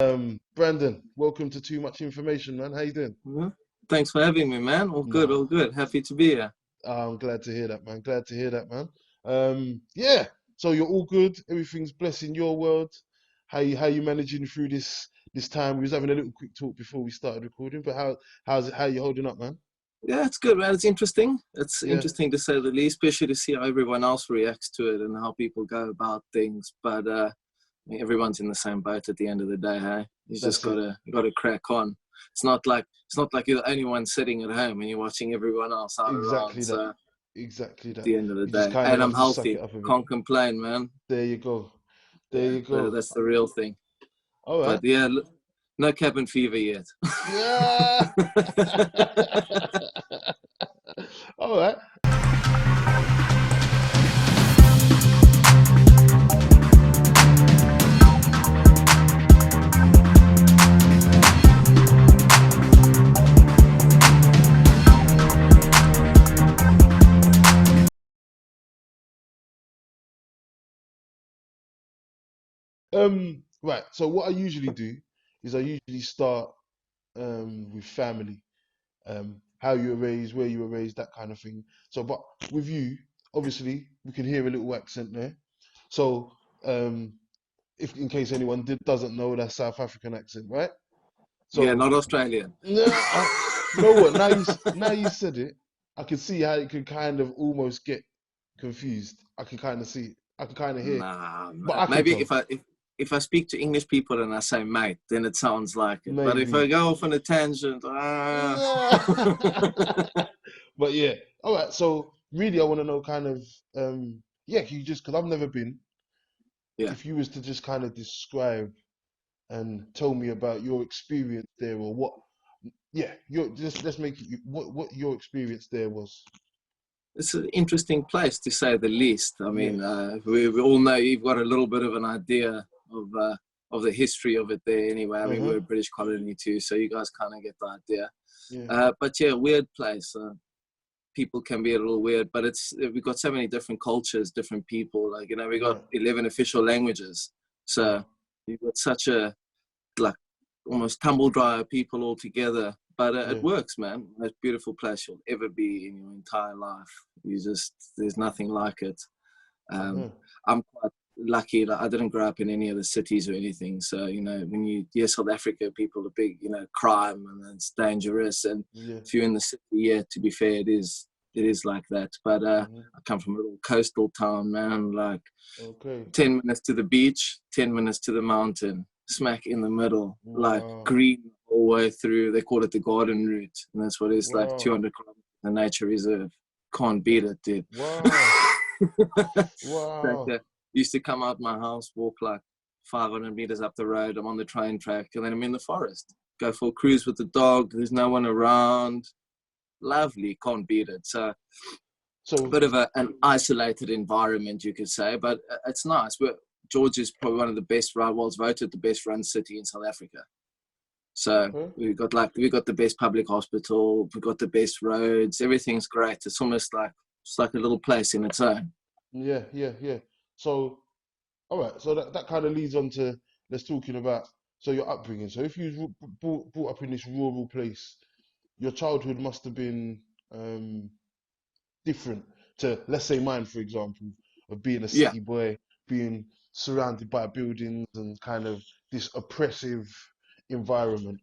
Brandon, welcome to Too Much Information, man. How you doing? Mhm. Thanks for having me, man. All good, Nah, all good. Happy to be here. I'm glad to hear that, man. Glad to hear that, man. Yeah. So you're all good. Everything's blessing your world. How you managing through this time? We was having a little quick talk before we started recording, but how's it? How you holding up, man? Yeah, it's good, man. It's interesting. It's Yeah, interesting to say the least, especially to see how everyone else reacts to it and how people go about things. But I mean, everyone's in the same boat at the end of the day, hey? You just that's it. gotta crack on. It's not like you're the only one sitting at home and you're watching everyone else out around. Exactly that. So Exactly at that. the end of the You just day, kind of and have I'm to suck it healthy. up a bit. Can't complain, man. There you go. There Yeah, you go. that's the real thing. All right. But yeah, no cabin fever yet. Yeah. All right. Right. So what I usually do is I usually start with family, how you were raised, where you were raised, that kind of thing. So, but with you, obviously, we can hear a little accent there. So, um, if in case anyone doesn't know, that's South African accent, right? Yeah, So, not Australian. nah, you know what? Now you said it, I can see how it can kind of almost get confused. I can kind of see it. I can kind of hear, Nah, but nah. I can Maybe tell. if I speak to English people and I say mate, then it sounds like it. But if I Maybe. go off on a tangent, But yeah, all right. So really, I want to know kind of, yeah, can you just because I've never been, yeah. if you was to just kind of describe and tell me about your experience there or what, yeah, your just let's make it what your experience there was. It's an interesting place to say the least. I mean, Yes. we all know you've got a little bit of an idea of the history of it there. Anyway, I mean, Uh-huh. we're a British colony too, so you guys kind of get the idea. Yeah. But yeah, weird place. People can be a little weird, but we've got so many different cultures, different people. Like we got Right. 11 official languages, so Wow. you've got such a like almost tumble dryer people all together. But Yeah. it works, man. Most beautiful place you'll ever be in your entire life. There's nothing like it. Um, Uh-huh. I'm quite lucky that I didn't grow up in any of the cities or anything. So, when you hear South Africa, people are big, crime and it's dangerous. And Yeah. if you're in the city, yeah, to be fair, it is like that. But Hmm. I come from a little coastal town, man, like Okay. 10 minutes to the beach, 10 minutes to the mountain, smack in the middle, like Wow. green all the way through. They call it the garden route. And that's what it's like Wow. 200 kilometers in the nature reserve. Can't beat it, dude. Wow. Like, Wow. used to come out my house, walk like 500 meters up the road. I'm on the train track, and then I'm in the forest. Go for a cruise with the dog. There's no one around. Lovely, can't beat it. So a So bit of an isolated environment, you could say, but it's nice. George is probably one of the best world's voted the best run city in South Africa. So okay. we got the best public hospital, we got the best roads, everything's great. It's like a little place in its own. Yeah, yeah, yeah. So all right, so that kind of leads on to let's talking about so your upbringing. So if you was brought up in this rural place, your childhood must have been different to let's say mine, for example, of being a Yeah, city boy, being surrounded by buildings and kind of this oppressive environment.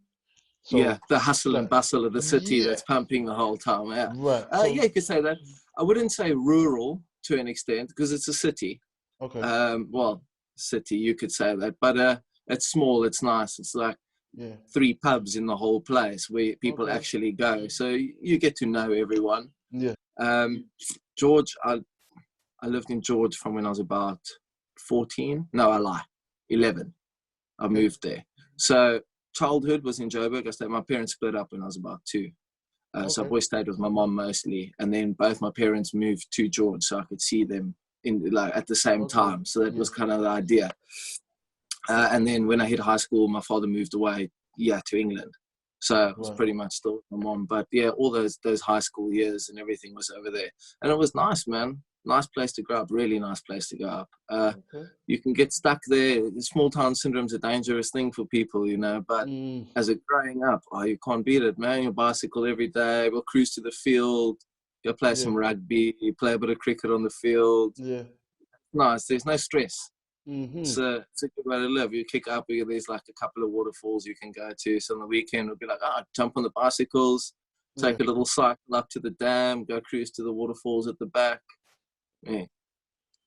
yeah, So the hustle and like bustle of the city yeah, that's pumping the whole time. Yeah, right. yeah, So you could say that. I wouldn't say rural to an extent because it's a city. okay, Well, city you could say that, but it's small. It's nice. It's like yeah, 3 pubs in the whole place where people okay, actually go. So you get to know everyone. yeah, Um, George, I lived in George from when I was about 14. No, I lie, 11. I okay, moved there. So childhood was in Joburg. My parents split up when I was about 2. So I've okay, always stayed with my mom mostly, and then both my parents moved to George, so I could see them in like at the same okay, time. So that yeah, was kind of the idea. And then when I hit high school, my father moved away, yeah, to England. So I was right, pretty much still with my mom. But yeah, all those high school years and everything was over there, and it was nice, man. Nice place to grow up, really nice place to grow up. Okay. You can get stuck there. Small town syndrome's a dangerous thing for people, you know, but as a growing up, you can't beat it, man. You bicycle every day, we'll cruise to the field, go play some rugby, play a bit of cricket on the field. Yeah. Nice, there's no stress. Mm-hmm. It's a good way to live. You kick up, there's like a couple of waterfalls you can go to. So on the weekend, we'll be like, jump on the bicycles, take a little cycle up to the dam, go cruise to the waterfalls at the back. Yeah.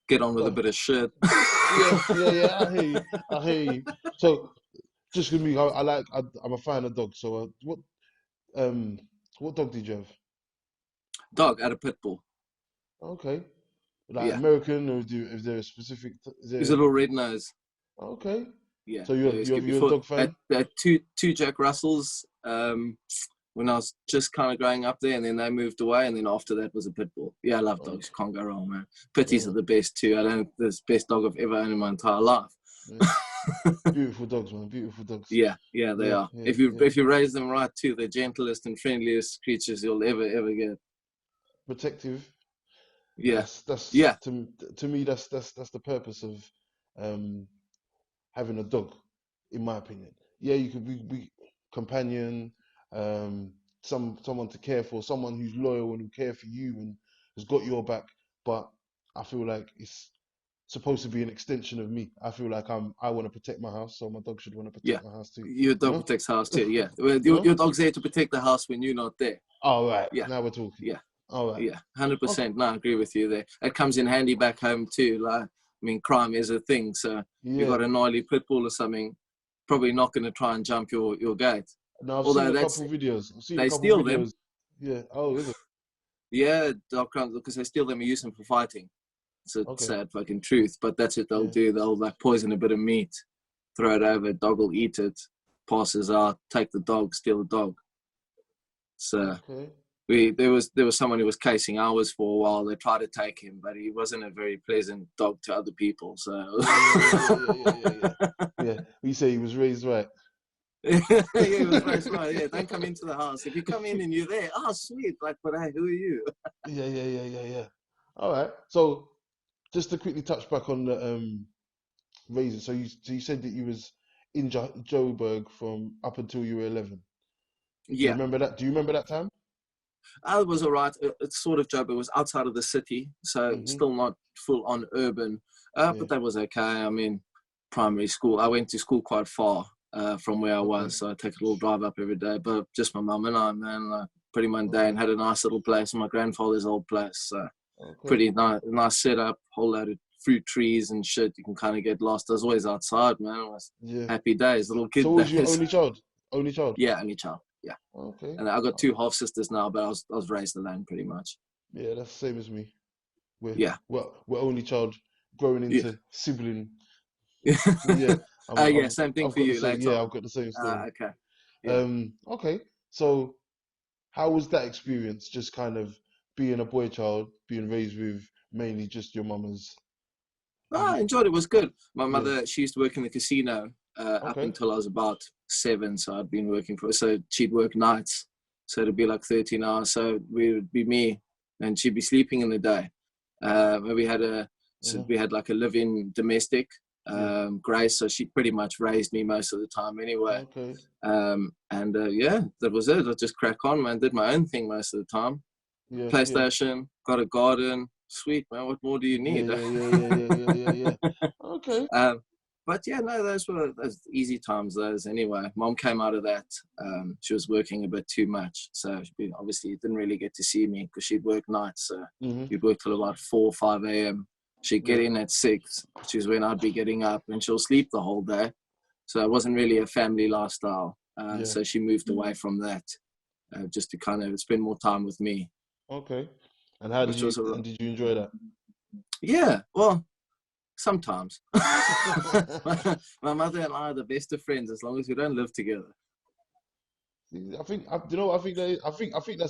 Get on with a bit of shit. yeah. I hear you. So, just with me, I'm a fan of dogs. So, what dog did you have? Dog, at a pit bull. Okay. Like American, or is there a specific? He's a little red nose. Okay. Yeah. So you're a dog fan? Two Jack Russells. When I was just kind of growing up there, and then they moved away, and then after that was a pit bull. Yeah, I love dogs. You can't go wrong, man. Pitties are the best too. This best dog I've ever owned in my entire life. Yeah. Beautiful dogs, man. Beautiful dogs. Yeah, they are. If you raise them right too, the gentlest and friendliest creatures you'll ever get. Protective. Yeah. That's to me that's the purpose of having a dog, in my opinion. Yeah, you could be companion, someone to care for, someone who's loyal and who care for you and has got your back. But I feel like it's supposed to be an extension of me. I feel like I want to protect my house, so my dog should want to protect my house too. Your dog protects the house too. Yeah, your dog's there to protect the house when you're not there. All right. Yeah. Now we're talking. Yeah. All right. Yeah, 100%. No, I agree with you there. It comes in handy back home too. Like, I mean, crime is a thing. So you got a gnarly pit bull or something, probably not going to try and jump your gate. No, I've seen a couple of videos. They steal them. Yeah. Oh, is it? Yeah, dog crimes, because they steal them and use them for fighting. It's a sad fucking truth, but that's what they'll do. They'll like poison a bit of meat, throw it over, dog will eat it, passes out, take the dog, steal the dog. So there was someone who was casing ours for a while. They tried to take him, but he wasn't a very pleasant dog to other people. So yeah. You say he was raised right. He was raised right. Yeah, don't come into the house. If you come in and you're there, sweet. Like, but hey, who are you? Yeah. All right. So just to quickly touch back on the raising. So you said that you was in Joburg from up until you were 11. Yeah. Do you remember that? Do you remember that time? It was all right. It's sort of Joburg. It was outside of the city, so still not full on urban. But that was okay. I mean, primary school. I went to school quite far from where I was, so I take a little drive up every day. But just my mum and I, man, pretty mundane. Had a nice little place, my grandfather's old place. So pretty nice setup. Whole load of fruit trees and shit. You can kind of get lost. I was always outside, man. It was happy days, little kid. So was you only child? Only child? Yeah, only child. Yeah. Okay. And I got two half sisters now, but I was raised alone pretty much. Yeah, that's the same as me. We're only child growing into sibling. Same thing for you. Yeah, I've got the same story. Okay. Yeah. Okay. So, how was that experience? Just kind of being a boy child, being raised with mainly just your mama's. I enjoyed it. It was good. My mother, she used to work in the casino up until I was about 7. So I'd been working so she'd work nights. So it'd be like 13 hours. So we would be me and she'd be sleeping in the day. We had like a live-in domestic, Grace. So she pretty much raised me most of the time anyway. Okay. That was it. I just crack on, man. Did my own thing most of the time. Yeah, PlayStation, got a garden. Sweet, man. What more do you need? Yeah. Okay. But yeah, no, those were easy times, those anyway. Mom came out of that. She was working a bit too much. So she obviously didn't really get to see me because she'd work nights. So we'd work till about 4 or 5 a.m. She'd get in at 6, which is when I'd be getting up, and she'll sleep the whole day. So it wasn't really a family lifestyle. So she moved away from that just to kind of spend more time with me. Okay. And how did you enjoy that? Yeah, well, sometimes. My mother and I are the best of friends as long as we don't live together. I think that's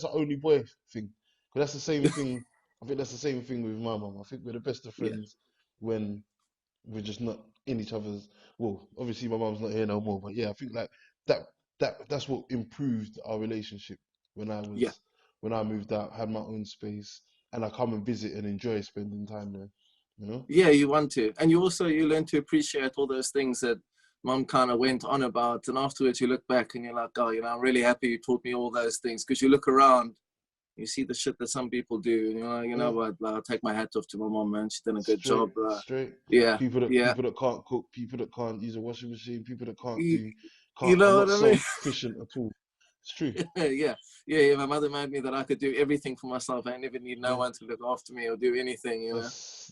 an only boy thing. Because that's the same thing. I think that's the same thing with my mum. I think we're the best of friends when we're just not in each other's. Well, obviously my mum's not here no more, but yeah, I think like that's what improved our relationship when I moved out, had my own space. and I come and visit and enjoy spending time there. You know? Yeah, you want to. And you learn to appreciate all those things that mom kind of went on about. And afterwards you look back and you're like, oh, I'm really happy you taught me all those things. Because you look around, you see the shit that some people do. And you know what? I'll take my hat off to my mom, man. She's done a good job. Straight. Yeah, People yeah. that can't cook, people that can't use a washing machine, people that You, are know not what I mean? self-sufficient at all. It's true. Yeah. My mother made me that I could do everything for myself. I never need no one to look after me or do anything. That's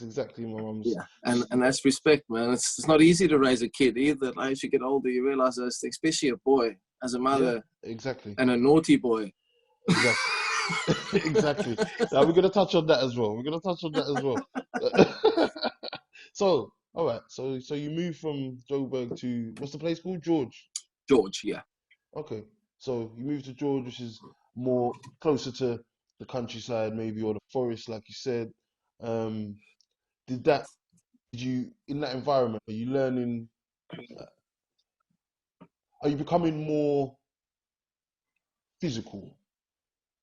exactly my mum's. Yeah, and that's respect, man. It's not easy to raise a kid either. Like, as you get older, you realize those things, especially a boy, as a mother, exactly, and a naughty boy. Exactly. Exactly. Now we're gonna touch on that as well. So, all right. So you moved from Joburg to what's the place called? George, yeah. Okay. So you moved to George, which is more closer to the countryside, maybe, or the forest, like you said. Um, did you in that environment? Are you learning? Are you becoming more physical?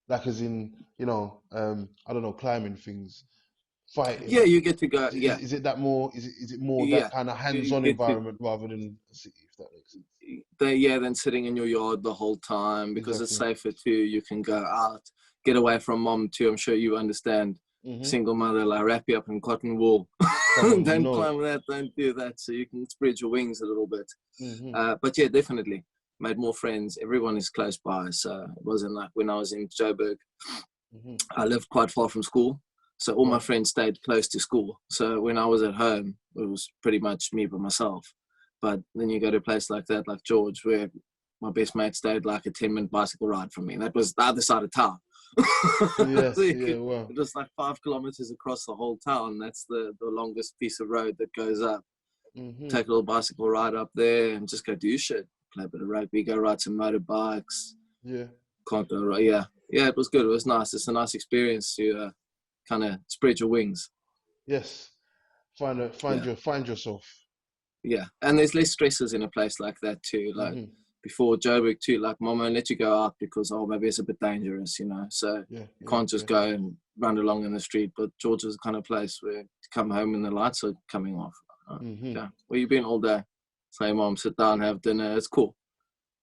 Like as in, I don't know, climbing things, Yeah, fighting. you get to go. Yeah, Is it that more? Is it more that yeah. kind of You hands-on get to. environment rather than a city, if that makes sense? Then sitting in your yard the whole time because it's Exactly. safer too. You can go out, get away from mom too. I'm sure you understand. Mm-hmm. Single mother, like, wrap you up in cotton wool. Come on, you Don't know it. climb that. Don't do that. So you can spread your wings a little bit. Mm-hmm. But yeah, definitely made more friends. Everyone is close by. So it wasn't like when I was in Joburg, Mm-hmm. I lived quite far from school. So all my Right. friends stayed close to school. So when I was at home, it was pretty much me by myself. But then you go to a place like that, like George, where my best mate stayed like a 10-minute bicycle ride from me. And that was the other side of town. Yeah. So Wow. it was like 5 kilometers across the whole town. That's the longest piece of road that goes up. Mm-hmm. Take a little bicycle ride up there and just go do shit. Play a bit of rugby, go ride some motorbikes. Yeah. Can't go right. Yeah, it was good. It was nice. It's a nice experience to kind of spread your wings. Yes. Find yourself. Yeah, and there's less stresses in a place like that too. Like Mm-hmm. before Joburg too, like mom won't let you go out because maybe it's a bit dangerous, So Yeah. you can't just go and run along in the street. But George is the kind of place where you come home and the lights are coming off. Mm-hmm. Okay, where you been all day? Say, mom, sit down, have dinner. It's cool.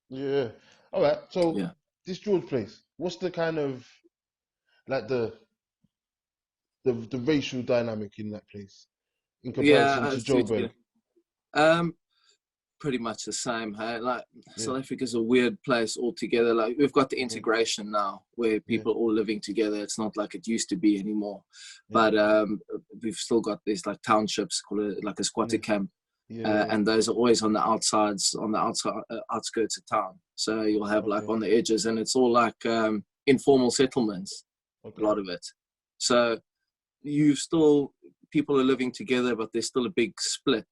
Yeah. All right. So Yeah. this George place, what's the kind of like the racial dynamic in that place in comparison Yeah, to Joburg? pretty much the same. Hey, like Yeah. South Africa is a weird place altogether. Like we've got the Mm-hmm. integration now, where Yeah. people are all living together. It's not like it used to be anymore. Yeah. But we've still got these like townships, call it like a squatter Yeah. camp, Yeah. and those are always on the outskirts of town. So you'll have like Okay. on the edges, and it's all like informal settlements. A Okay. lot of it. So people are living together, but there's still a big split.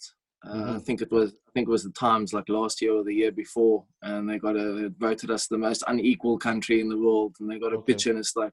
Mm-hmm. I think it was the Times like last year or the year before, and they voted us the most unequal country in the world, and they got a Okay. picture, and it's like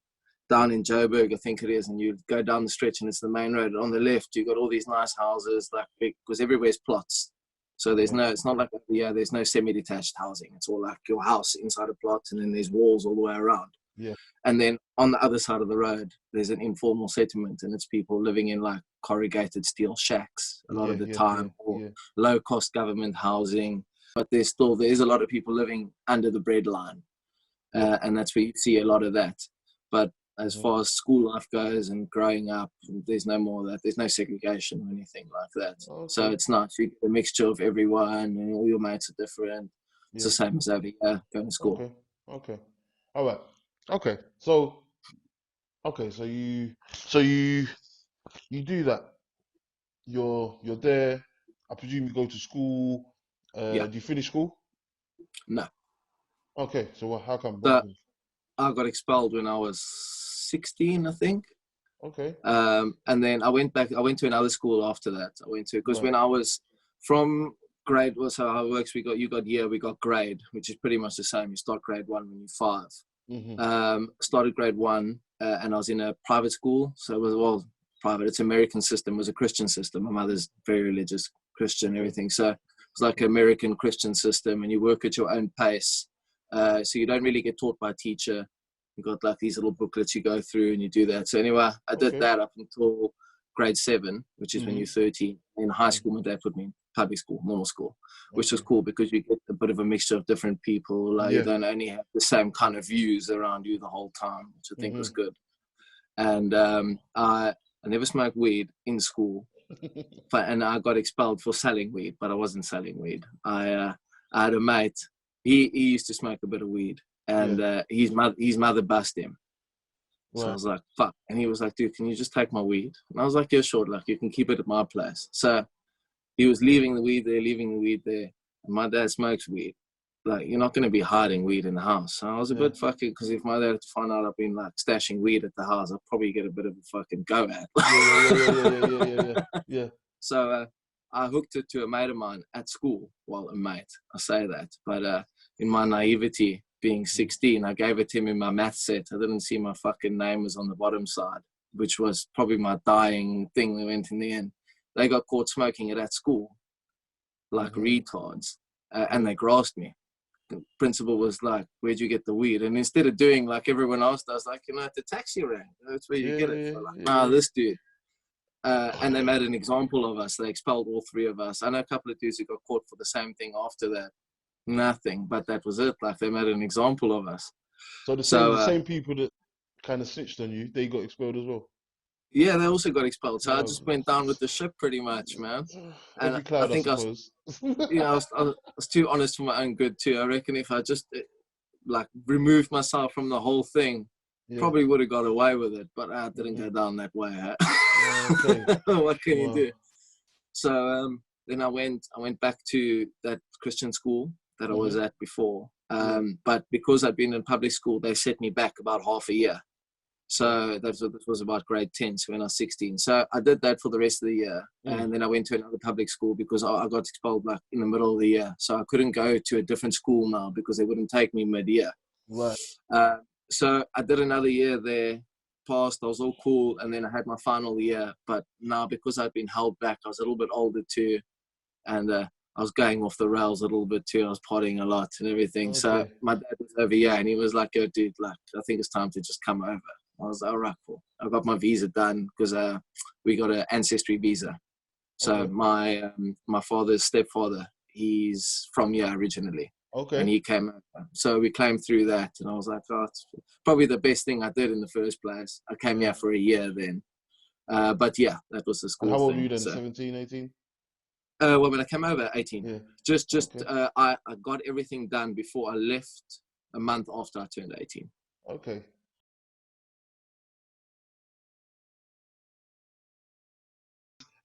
down in Joburg, I think it is, and you go down the stretch, and it's the main road. On the left, you got all these nice houses, like big, because everywhere's plots. So Okay. it's not like there's no semi-detached housing. It's all like your house inside a plot, and then there's walls all the way around. Yeah. And then on the other side of the road, there's an informal settlement, and it's people living in like corrugated steel shacks a lot of the time, or low-cost government housing. But there is a lot of people living under the breadline, and that's where you see a lot of that. But as far as school life goes and growing up, there's no more of that. There's no segregation or anything like that. Okay. So it's nice. You get a mixture of everyone, and all your mates are different. It's the same as over here going to school. Okay. All right. Okay. So you do that. You're there. I presume you go to school. Yeah. Do you finish school? No. Okay. So how come? What So happened? I got expelled when I was 16, I think. Okay. And then I went to another school after that. Because when I was from grade, well, so how it works, we got year, we got grade, which is pretty much the same. You start grade 1 when you're 5. Mm-hmm. Started grade 1, and I was in a private school. So it was, private. It's American system. It was a Christian system. My mother's very religious Christian, everything. So it's like an American Christian system, and you work at your own pace. So you don't really get taught by a teacher. You got like these little booklets you go through and you do that. So anyway, I did that up until grade 7, which is when you're 13. In high school, my dad put me in public school, normal school, which was cool because you get a bit of a mixture of different people. Like you don't only have the same kind of views around you the whole time, which I think was good. And I never smoked weed in school, and I got expelled for selling weed, but I wasn't selling weed. I had a mate. He used to smoke a bit of weed, and his mother bust him. So I was like, fuck. And he was like, dude, can you just take my weed? And I was like, yeah, sure. Like, you can keep it at my place. So he was leaving the weed there. And my dad smokes weed. Like, you're not going to be hiding weed in the house. So I was a bit fucking, because if my dad had to find out I've been like stashing weed at the house, I'd probably get a bit of a fucking go at. Yeah. So I hooked it to a mate of mine at school. Well, a mate, I say that. But in my naivety, being 16, I gave it to him in my math set. I didn't see my fucking name was on the bottom side, which was probably my dying thing that went in the end. They got caught smoking it at school, like retards, and they grasped me. The principal was like, where'd you get the weed? And instead of doing like everyone else does, like, at the taxi rank, that's where you get it. So like, this dude. And they made an example of us. They expelled all 3 of us. I know a couple of dudes who got caught for the same thing after that. Nothing, but that was it. Like, they made an example of us. So the same people that kind of snitched on you, they got expelled as well? Yeah, they also got expelled. So I just went down with the ship pretty much, man. And every cloud, I think I was too honest for my own good too. I reckon if I just like removed myself from the whole thing, probably would have got away with it. But I didn't go down that way. What can you do? So then I went back to that Christian school that I was at before. But because I'd been in public school, they set me back about half a year. So this was about grade 10, so when I was 16. So I did that for the rest of the year. And then I went to another public school because I got expelled like in the middle of the year. So I couldn't go to a different school now because they wouldn't take me mid-year. Right. So I did another year there, passed, I was all cool. And then I had my final year. But now because I'd been held back, I was a little bit older too. And I was going off the rails a little bit too. I was partying a lot and everything. So my dad was over here and he was like, yo, dude, like, I think it's time to just come over. I was like, all right, cool. I got my visa done because we got an ancestry visa. So my father's stepfather, he's from here originally. And he came over. So we claimed through that. And I was like, oh, it's probably the best thing I did in the first place. I came here for a year then. But yeah, that was the school thing. How old were you then, 17, 18? Well, when I came over, 18. I got everything done before I left a month after I turned 18. Okay.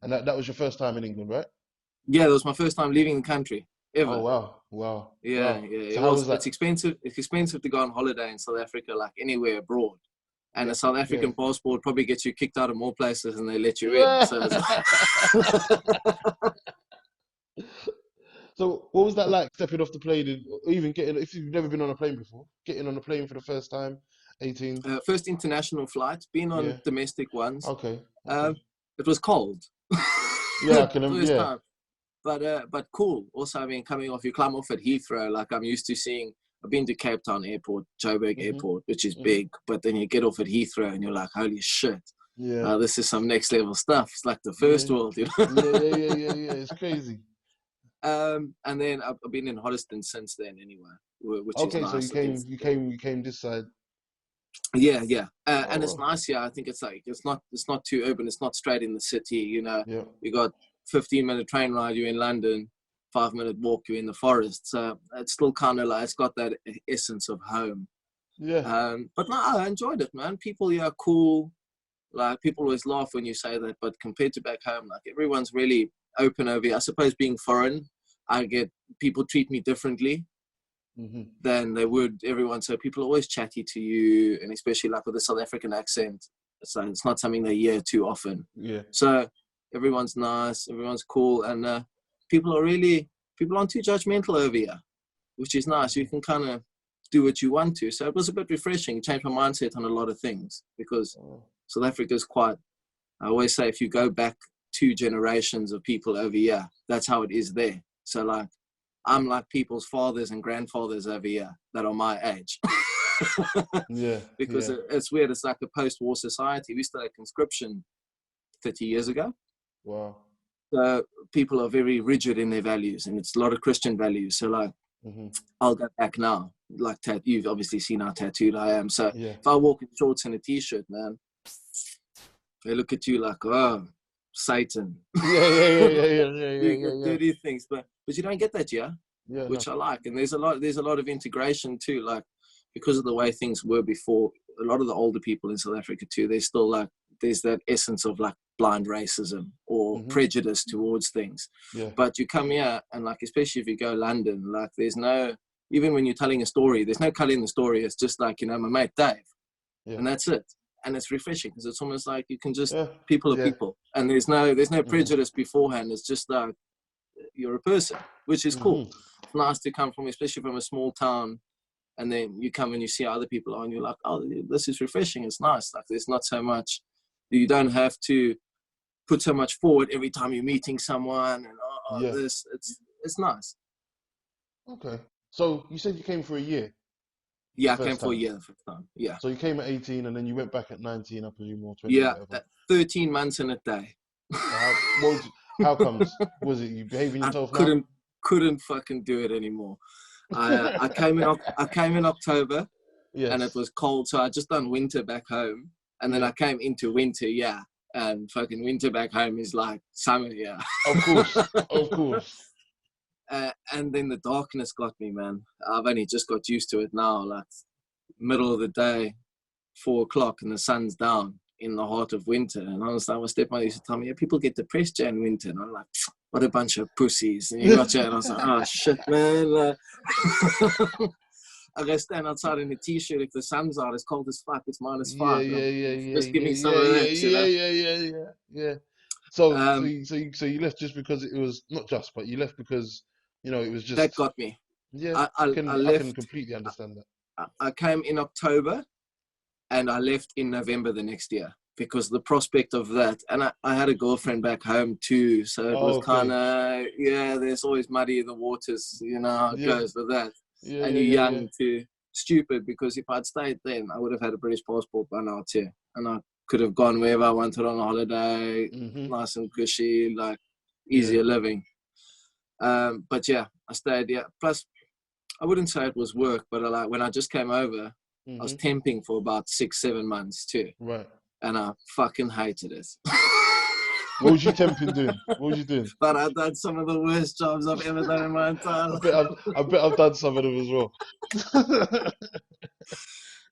And that was your first time in England, right? Yeah, that was my first time leaving the country ever. Oh wow! Yeah. So it's expensive. It's expensive to go on holiday in South Africa, like anywhere abroad. And a South African passport probably gets you kicked out of more places than they let you in. So, so what was that like, stepping off the plane, or even getting, if you've never been on a plane before, getting on a plane for the first time, 18? First international flight, been on domestic ones. Okay. It was cold. Yeah, I can imagine. But cool. Also, I mean, coming off, you climb off at Heathrow, like I'm used to seeing. I've been to Cape Town Airport, Joburg Airport, which is big, but then you get off at Heathrow and you're like, holy shit. Yeah. This is some next level stuff. It's like the first world, you know? Yeah. It's crazy. And then I've been in Hoddesdon since then anyway, which is nice. So you came this side. Yeah. And it's nice here. I think it's like, it's not too urban. It's not straight in the city, you know. Yeah. You got 15-minute train ride, you're in London, 5-minute walk, you're in the forest. So it's still kind of like, it's got that essence of home. Yeah. But no, I enjoyed it, man. People here are cool. Like, people always laugh when you say that, but compared to back home, like, everyone's really open over here. I suppose being foreign, people treat me differently than they would everyone. So people are always chatty to you, and especially like with a South African accent. So it's not something they hear too often. Yeah. So everyone's nice, everyone's cool, and people aren't too judgmental over here, which is nice. You can kind of do what you want to. So it was a bit refreshing. It changed my mindset on a lot of things, because South Africa is quite, I always say, if you go back 2 generations of people over here, that's how it is there. So like, I'm like people's fathers and grandfathers over here that are my age. Yeah. Because it's weird. It's like a post-war society. We still had conscription 30 years ago. Wow. So people are very rigid in their values, and it's a lot of Christian values. So like, I'll go back now. Like you've obviously seen how tattooed I am. So if I walk in shorts and a t-shirt, man, they look at you like, oh, Satan. Dirty things, but you don't get that, which I like. And there's a lot of integration too, like because of the way things were before. A lot of the older people in South Africa too, there's still like there's that essence of like blind racism or prejudice towards things. But you come here and like, especially if you go London, like there's no, even when you're telling a story, there's no colour in the story. It's just like, you know, my mate Dave, and that's it. And it's refreshing because it's almost like you can just people are people, and there's no prejudice beforehand. It's just like you're a person, which is cool. It's nice to come from, especially from a small town, and then you come and you see how other people are, and you're like, oh, this is refreshing. It's nice. Like there's not so much. You don't have to put so much forward every time you're meeting someone, and this. It's nice. Okay. So you said you came for a year. Yeah, I came for a year the first time. Yeah. So you came at 18 and then you went back at 19, I presume, or 20. Yeah, 13 months and a day. How comes? Was it you behaving yourself now? Couldn't fucking do it anymore. I came in October, and it was cold, so I just done winter back home, and then I came into winter, and fucking winter back home is like summer, Of course. And then the darkness got me, man. I've only just got used to it now. Like middle of the day, 4 o'clock, and the sun's down in the heart of winter. And I was like, my stepmother used to tell me, people get depressed in winter. And I'm like, what a bunch of pussies. And you got you, and I was like, oh shit, man. I go stand outside in a t-shirt if the sun's out. It's cold as fuck. It's -5. Just give me some of that. Yeah. So you left just because it was not just, but you left because it was just that got me. Yeah, I can completely understand that. I came in October, and I left in November the next year because the prospect of that, and I had a girlfriend back home too, so it was kind of there's always muddy in the waters, you know how it goes with that. And you're young too, stupid, because if I'd stayed then, I would have had a British passport by now too, and I could have gone wherever I wanted on a holiday, nice and cushy, like easier living. But yeah, I stayed. Yeah, plus I wouldn't say it was work, but when I just came over, I was temping for about 6-7 months too. Right. And I fucking hated it. What was you temping doing? But I've done some of the worst jobs I've ever done in my entire life. I bet I've done some of them as well.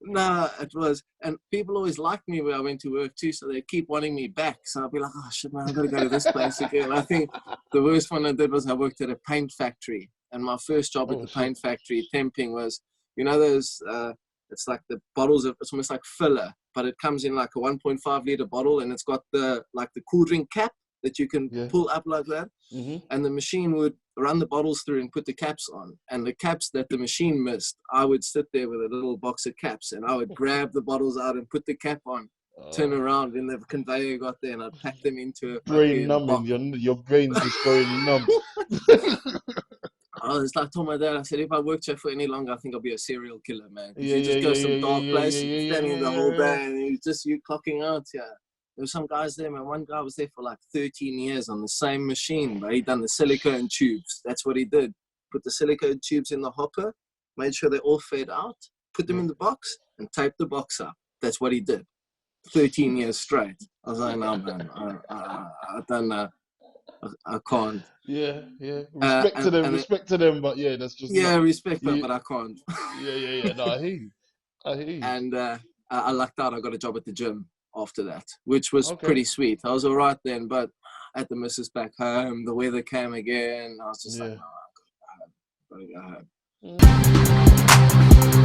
No, it was. And people always liked me where I went to work too, so they keep wanting me back. So I'll be like, oh shit, man, I've got to go to this place again. I think the worst one I did was I worked at a paint factory. And my first job at the paint factory, temping, was, those, it's like the bottles of, it's almost like filler, but it comes in like a 1.5 liter bottle, and it's got the cool drink cap that you can pull up like that. And the machine would run the bottles through and put the caps on. And the caps that the machine missed, I would sit there with a little box of caps, and I would grab the bottles out and put the cap on, turn around, and the conveyor got there, and I'd pack them into a brain numbing. Your brain's just going numb. It's like I told my dad, I said, if I worked here for any longer, I think I'll be a serial killer, man. You just go some dark place, standing the whole day, and you clocking out. There were some guys there, man. One guy was there for like 13 years on the same machine, but he'd done the silicone tubes. That's what he did. Put the silicone tubes in the hopper, made sure they all fed out, put them in the box, and taped the box up. That's what he did. 13 years straight. I was like, no, man, I don't know. I can't. Yeah. Respect to them, but that's just respect them, but I can't. No, I hear you. And I lucked out. I got a job at the gym after that, which was pretty sweet. I was all right then, but I had the missus back home. The weather came again. I was just like, no, I gotta go home.